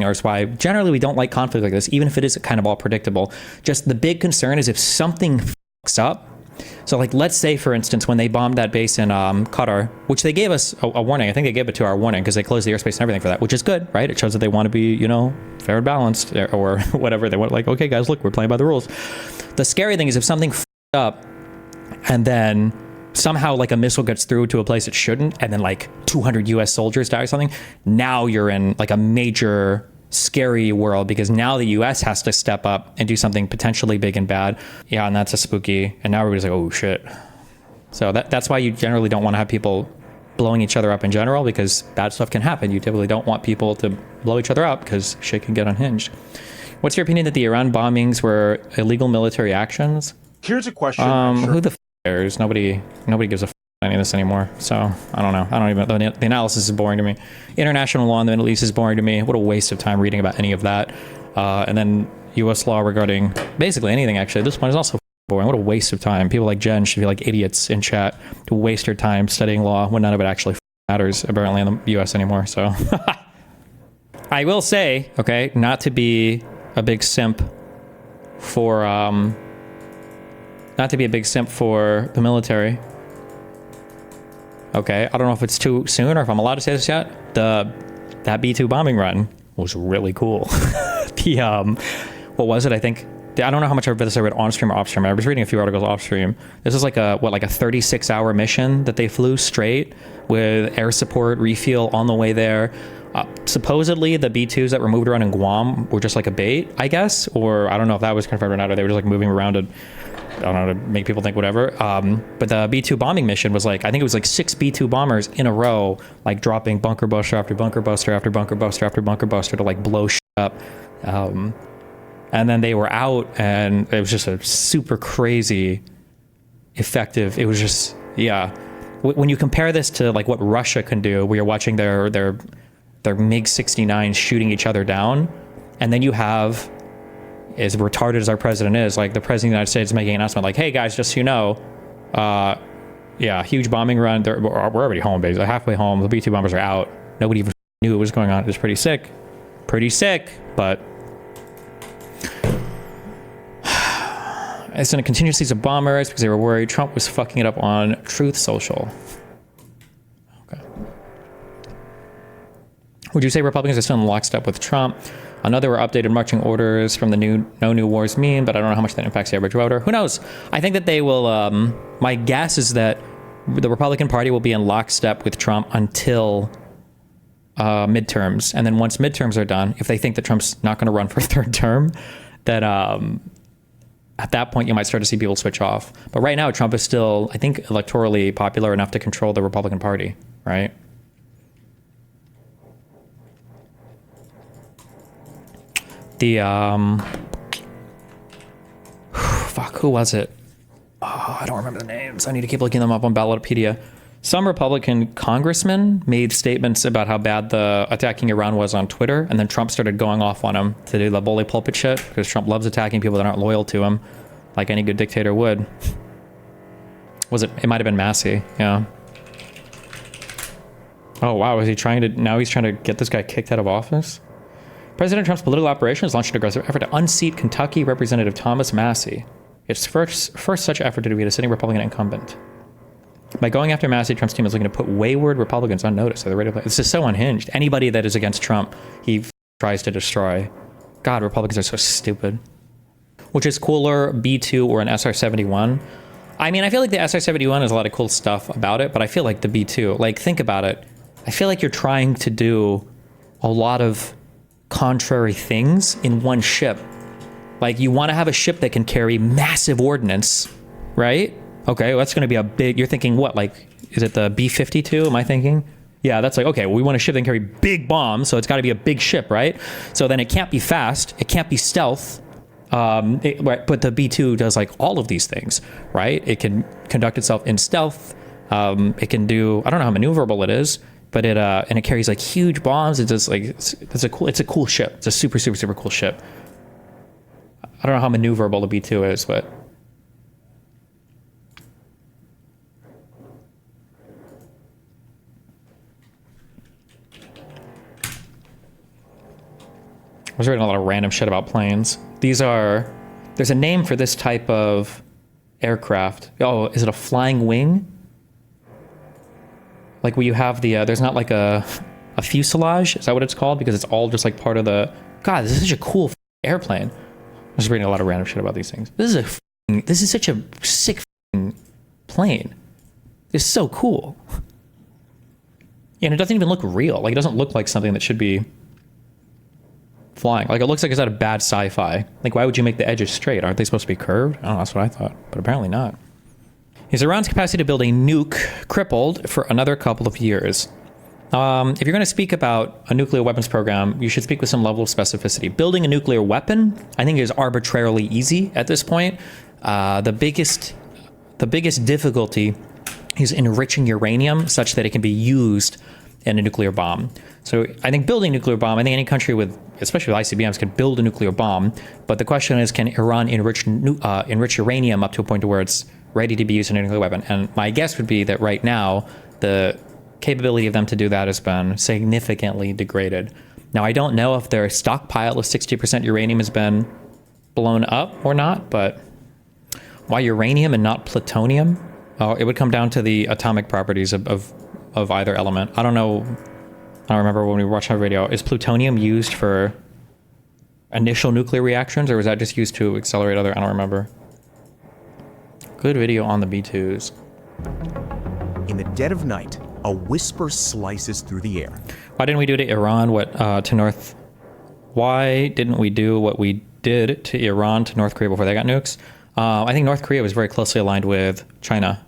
is why generally we don't like conflict like this, even if it is kind of all predictable. Just the big concern is if something fucks up. So like, let's say for instance, when they bombed that base in Qatar, which they gave us a warning. I think they gave it to our warning because they closed the airspace and everything for that, which is good, right? It shows that they want to be, you know, fair and balanced or whatever. They want, like, okay guys, look, we're playing by the rules. The scary thing is if something fucks up and then somehow like a missile gets through to a place it shouldn't, and then like 200 US soldiers die or something, now you're in like a major scary world, because now the US has to step up and do something potentially big and bad. Yeah, and that's a spooky, and now everybody's like, oh shit. So that's why you generally don't want to have people blowing each other up in general, because bad stuff can happen. You typically don't want people to blow each other up because shit can get unhinged. What's your opinion that the Iran bombings were illegal military actions? Here's a question. Who the cares? Nobody gives a any of this anymore. So I don't know. I don't even, the analysis is boring to me. International law in the Middle East is boring to me. What a waste of time reading about any of that. And then US law regarding basically anything, actually. This one is also boring. What a waste of time. People like Jen should be like idiots in chat to waste your time studying law when none of it actually matters apparently in the US anymore. So I will say, okay, not to be a big simp for the military. Okay, I don't know if it's too soon or if I'm allowed to say this yet. That B-2 bombing run was really cool. What was it? I think, I don't know how much I read this. I read on stream or off stream. I was reading a few articles off stream. This is like a 36-hour mission that they flew straight with air support, refuel on the way there. Supposedly the B-2s that were moved around in Guam were just like a bait, I guess, or I don't know if that was confirmed or not, or they were just like moving around and I don't know, to make people think whatever. But the B-2 bombing mission was like, I think it was like 6 B-2 bombers in a row, like dropping bunker buster after bunker buster after bunker buster after bunker buster to like blow shit up. And then they were out, and it was just a super crazy effective. It was just, yeah. When you compare this to like what Russia can do, where you're watching their MiG-69 shooting each other down, and then you have, as retarded as our president is, like the president of the United States making an announcement like, hey guys, just so you know, yeah, huge bombing run. We're already home, basically. Halfway home. The B-2 bombers are out. Nobody even knew what was going on. It was pretty sick. Pretty sick, but it's in a contingencies of bombers because they were worried Trump was fucking it up on Truth Social. Okay. Would you say Republicans are still in lockstep with Trump? I know there were updated marching orders from the No New Wars meme, but I don't know how much that impacts the average voter. Who knows? I think that they will, my guess is that the Republican Party will be in lockstep with Trump until midterms. And then once midterms are done, if they think that Trump's not going to run for a third term, then at that point you might start to see people switch off. But right now, Trump is still, I think, electorally popular enough to control the Republican Party, right? The fuck, who was it? Oh, I don't remember the names. I need to keep looking them up on Ballotpedia. Some Republican congressman made statements about how bad the attacking Iran was on Twitter, and then Trump started going off on him to do the bully pulpit shit, because Trump loves attacking people that aren't loyal to him, like any good dictator would. Was it? It might have been Massey, yeah. Oh wow, is he trying to, now he's trying to get this guy kicked out of office? President Trump's political operation has launched an aggressive effort to unseat Kentucky Representative Thomas Massey. Its first such effort to defeat a sitting Republican incumbent. By going after Massey, Trump's team is looking to put wayward Republicans on notice of the radio play. This is so unhinged. Anybody that is against Trump, he tries to destroy. God, Republicans are so stupid. Which is cooler, B-2 or an SR-71? I mean, I feel like the SR-71 has a lot of cool stuff about it, but I feel like the B-2, like, think about it. I feel like you're trying to do a lot of contrary things in one ship. Like, you want to have a ship that can carry massive ordnance, right? Okay, well, that's going to be a big, you're thinking what, like, is it the B-52, am I thinking? Yeah, that's like, okay, well, we want a ship that can carry big bombs, so it's got to be a big ship, right? So then it can't be fast, it can't be stealth, right? But the B-2 does like all of these things, right? It can conduct itself in stealth, it can do, I don't know how maneuverable it is, but it and it carries like huge bombs. It's just like it's a cool ship. It's a super cool ship. I don't know how maneuverable the B-2 is, but was reading a lot of random shit about planes. There's a name for this type of aircraft. Oh, is it a flying wing? Like where you have there's not like a fuselage, is that what it's called? Because it's all just like part of the, God, this is such a cool airplane. I was reading a lot of random shit about these things. This is such a sick plane. It's so cool. And it doesn't even look real. Like it doesn't look like something that should be flying. Like it looks like it's out of bad sci-fi. Like why would you make the edges straight? Aren't they supposed to be curved? I don't know, that's what I thought, but apparently not. Is Iran's capacity to build a nuke crippled for another couple of years? If you're going to speak about a nuclear weapons program, you should speak with some level of specificity. Building a nuclear weapon, I think, is arbitrarily easy at this point. The biggest difficulty is enriching uranium such that it can be used in a nuclear bomb. So I think building a nuclear bomb, I think any country with, especially with ICBMs, can build a nuclear bomb. But the question is, can Iran enrich uranium up to a point to where it's ready to be used in a nuclear weapon? And my guess would be that right now, the capability of them to do that has been significantly degraded. Now, I don't know if their stockpile of 60% uranium has been blown up or not, but why uranium and not plutonium? It would come down to the atomic properties of either element. I don't know. I don't remember when we were watching the video. Is plutonium used for initial nuclear reactions, or was that just used to accelerate other? I don't remember. Good video on the B2s. In the dead of night, a whisper slices through the air. Why didn't we do to Iran Why didn't we do what we did to Iran to North Korea before they got nukes? I think North Korea was very closely aligned with China.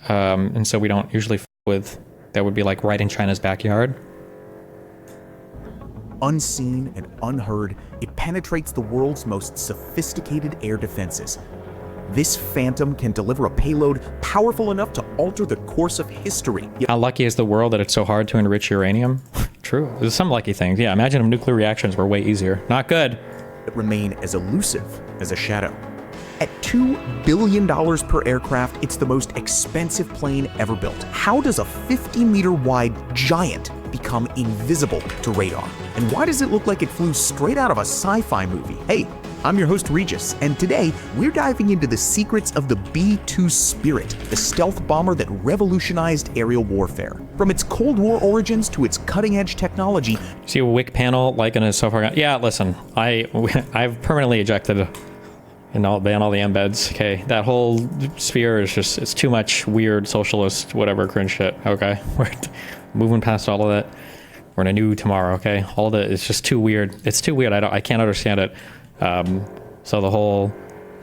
And so we don't usually with, that would be like right in China's backyard. Unseen and unheard, it penetrates the world's most sophisticated air defenses. This Phantom can deliver a payload powerful enough to alter the course of history. How lucky is the world that it's so hard to enrich uranium? True. There's some lucky things. Yeah, imagine if nuclear reactions were way easier. Not good. That remain as elusive as a shadow. At $2 billion per aircraft, it's the most expensive plane ever built. How does a 50-meter wide giant become invisible to radar? And why does it look like it flew straight out of a sci-fi movie? Hey, I'm your host Regis, and today we're diving into the secrets of the B-2 Spirit, the stealth bomber that revolutionized aerial warfare. From its Cold War origins to its cutting-edge technology. See a WIC panel liking it so far? Yeah, listen, I've permanently ejected and I'll ban all the embeds. Okay, that whole sphere is just, it's too much weird socialist whatever cringe shit. Okay, we're moving past all of that. We're in a new tomorrow. Okay, all of it is just too weird. It's too weird. I can't understand it. So the whole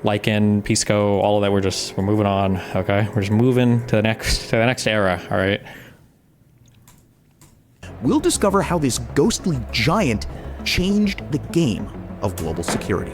Lycan, Pisco, all of that, we're moving on. Okay, we're just moving to the next era. All right. We'll discover how this ghostly giant changed the game of global security.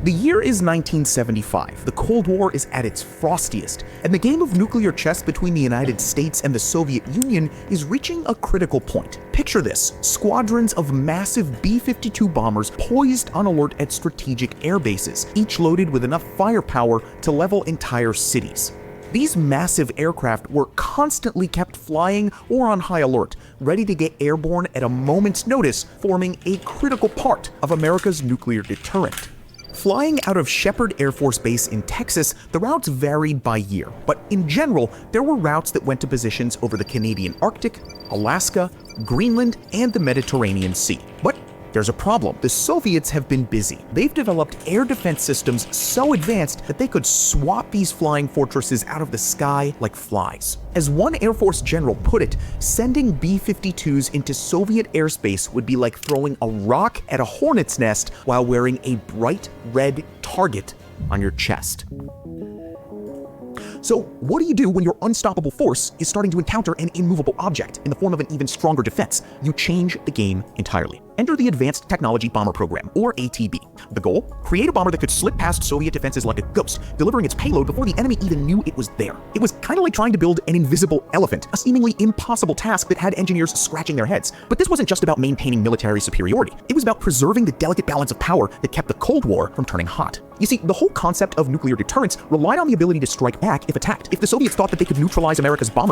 The year is 1975. The Cold War is at its frostiest, and the game of nuclear chess between the United States and the Soviet Union is reaching a critical point. Picture this: squadrons of massive B-52 bombers poised on alert at strategic air bases, each loaded with enough firepower to level entire cities. These massive aircraft were constantly kept flying or on high alert, ready to get airborne at a moment's notice, forming a critical part of America's nuclear deterrent. Flying out of Shepherd Air Force Base in Texas, the routes varied by year, but in general, there were routes that went to positions over the Canadian Arctic, Alaska, Greenland, and the Mediterranean Sea. But there's a problem. The Soviets have been busy. They've developed air defense systems so advanced that they could swat these flying fortresses out of the sky like flies. As one Air Force general put it, sending B-52s into Soviet airspace would be like throwing a rock at a hornet's nest while wearing a bright red target on your chest. So what do you do when your unstoppable force is starting to encounter an immovable object in the form of an even stronger defense? You change the game entirely. Enter the Advanced Technology Bomber Program, or ATB. The goal? Create a bomber that could slip past Soviet defenses like a ghost, delivering its payload before the enemy even knew it was there. It was kind of like trying to build an invisible elephant, a seemingly impossible task that had engineers scratching their heads. But this wasn't just about maintaining military superiority. It was about preserving the delicate balance of power that kept the Cold War from turning hot. You see, the whole concept of nuclear deterrence relied on the ability to strike back if attacked. If the Soviets thought that they could neutralize America's bomber